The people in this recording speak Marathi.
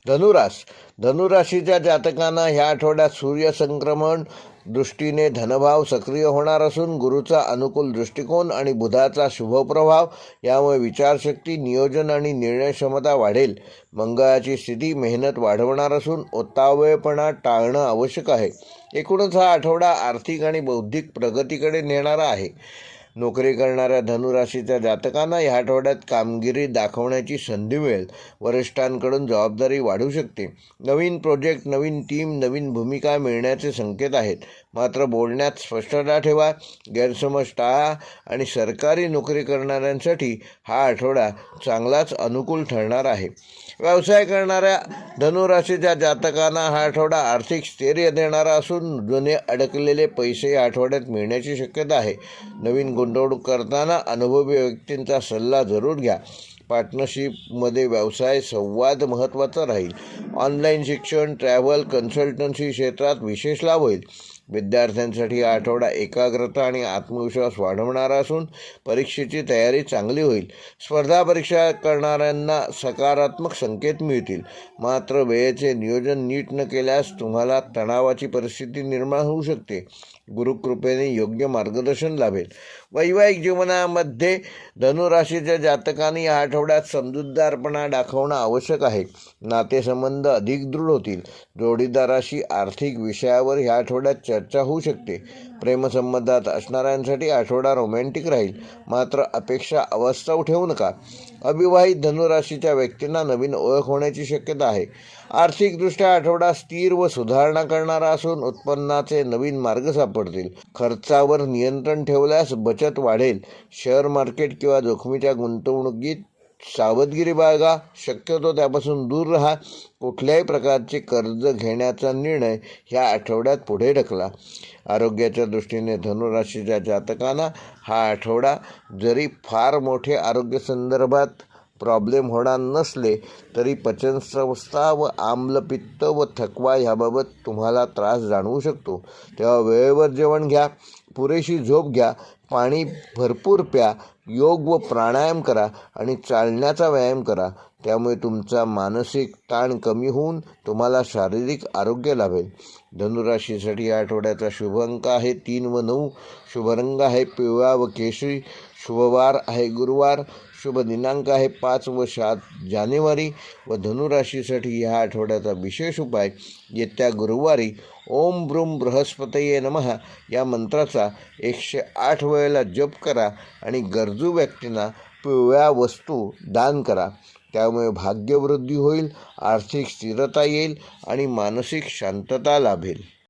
धनुराशीच्या जातकांना ह्या आठवड्यात सूर्यसंक्रमण दृष्टीने धनभाव सक्रिय होणार असून गुरुचा अनुकूल दृष्टिकोन आणि बुधाचा शुभप्रभाव यामुळे विचारशक्ती, नियोजन आणि निर्णय क्षमता वाढेल. मंगळाची स्थिती मेहनत वाढवणार असून उतावळेपणा टाळणं आवश्यक आहे. एकूणच हा आठवडा आर्थिक आणि बौद्धिक प्रगतीकडे नेणारा आहे. नोकरी करणाऱ्या धनुराशीच्या जातकांना या आठवड्यात कामगिरी दाखवण्याची संधी मिळेल. वरिष्ठांकडून जबाबदारी वाढू शकते. नवीन प्रोजेक्ट, नवीन टीम, नवीन भूमिका मिळण्याचे संकेत आहेत. मात्र बोलण्यात स्पष्टता ठेवा, गैरसमज टाळा आणि सरकारी नोकरी करणाऱ्यांसाठी हा आठवडा चांगलाच अनुकूल ठरणार आहे. व्यवसाय करणाऱ्या धनुराशीच्या जातकांना हा आठवडा आर्थिक स्थैर्य देणारा असून जुने अडकलेले पैसे या आठवड्यात मिळण्याची शक्यता आहे. नवीन गुंतवणूक करताना अनुभवी व्यक्तींचा सल्ला जरूर घ्या. पार्टनरशिपमध्ये व्यवसाय संवाद महत्त्वाचा राहील. ऑनलाईन शिक्षण, ट्रॅव्हल, कन्सल्टन्सी क्षेत्रात विशेष लाभ होईल. विद्यार्थ्यांसाठी हा आठवडा एकाग्रता आणि आत्मविश्वास वाढवणारा असून परीक्षेची तयारी चांगली होईल. स्पर्धा परीक्षा करणाऱ्यांना सकारात्मक संकेत मिळतील. मात्र वेळेचे नियोजन नीट न केल्यास तुम्हाला तणावाची परिस्थिती निर्माण होऊ शकते. गुरुकृपेने योग्य मार्गदर्शन लाभेल. वैवाहिक जीवनामध्ये धनुराशीच्या जातकांनी या आठवड्यात समजूतदारपणा दाखवणं आवश्यक आहे. नातेसंबंध अधिक दृढ होतील. जोडीदाराशी आर्थिक विषयावर ह्या आठवड्यात चर्चा होऊ शकते. प्रेमसंबंधात असणाऱ्यांसाठी आठवडा रोमॅन्टिक राहील. मात्र अपेक्षा अवास्तव ठेवू नका. अविवाहित धनुराशीच्या व्यक्तींना नवीन ओळख होण्याची शक्यता आहे. आर्थिकदृष्ट्या आठवडा स्थिर व सुधारणा करणारा असून उत्पन्नाचे नवीन मार्ग सापडतील. खर्चावर नियंत्रण ठेवल्यास बचत वाढेल. शेअर मार्केट किंवा जोखमीच्या गुंतवणुकीत सावधगिरी बाळगा. शक्यतो त्यापासून दूर राहा. कुठल्याही प्रकारचे कर्ज घेण्याचा निर्णय ह्या आठवड्यात पुढे ढकला. आरोग्याच्या दृष्टीने धनुराशीच्या जातकांना हा आठवडा जरी फार मोठे आरोग्यसंदर्भात प्रॉब्लेम होणार नसले तरी पचनसंस्था व आम्लपित्त व थकवा ह्याबाबत तुम्हाला त्रास जाणवू शकतो. तेव्हा वेळेवर जेवण घ्या, पुरेशी झोप घ्या, पाणी भरपूर प्या, योग व प्राणायाम करा आणि चालण्याचा व्यायाम करा. त्यामुळे तुमचा मानसिक ताण कमी होऊन तुम्हाला शारीरिक आरोग्य लाभेल. धनुराशीसाठी या आठवड्याचा शुभ अंक आहे 3 व 9. शुभ रंग आहे पिवळा व केशरी. शुभवार आहे गुरुवार. शुभ दिनांक आहे 5 व 7 जानेवारी. व धनुराशीसाठी ह्या आठवड्याचा विशेष उपाय येत्या गुरुवारी ओम ब्रूम बृहस्पतये नमः या मंत्राचा 108 वेळेला जप करा आणि गरजू व्यक्तींना पिवळ्या वस्तू दान करा. त्यामुळे भाग्यवृद्धी होईल, आर्थिक स्थिरता येईल आणि मानसिक शांतता लाभेल.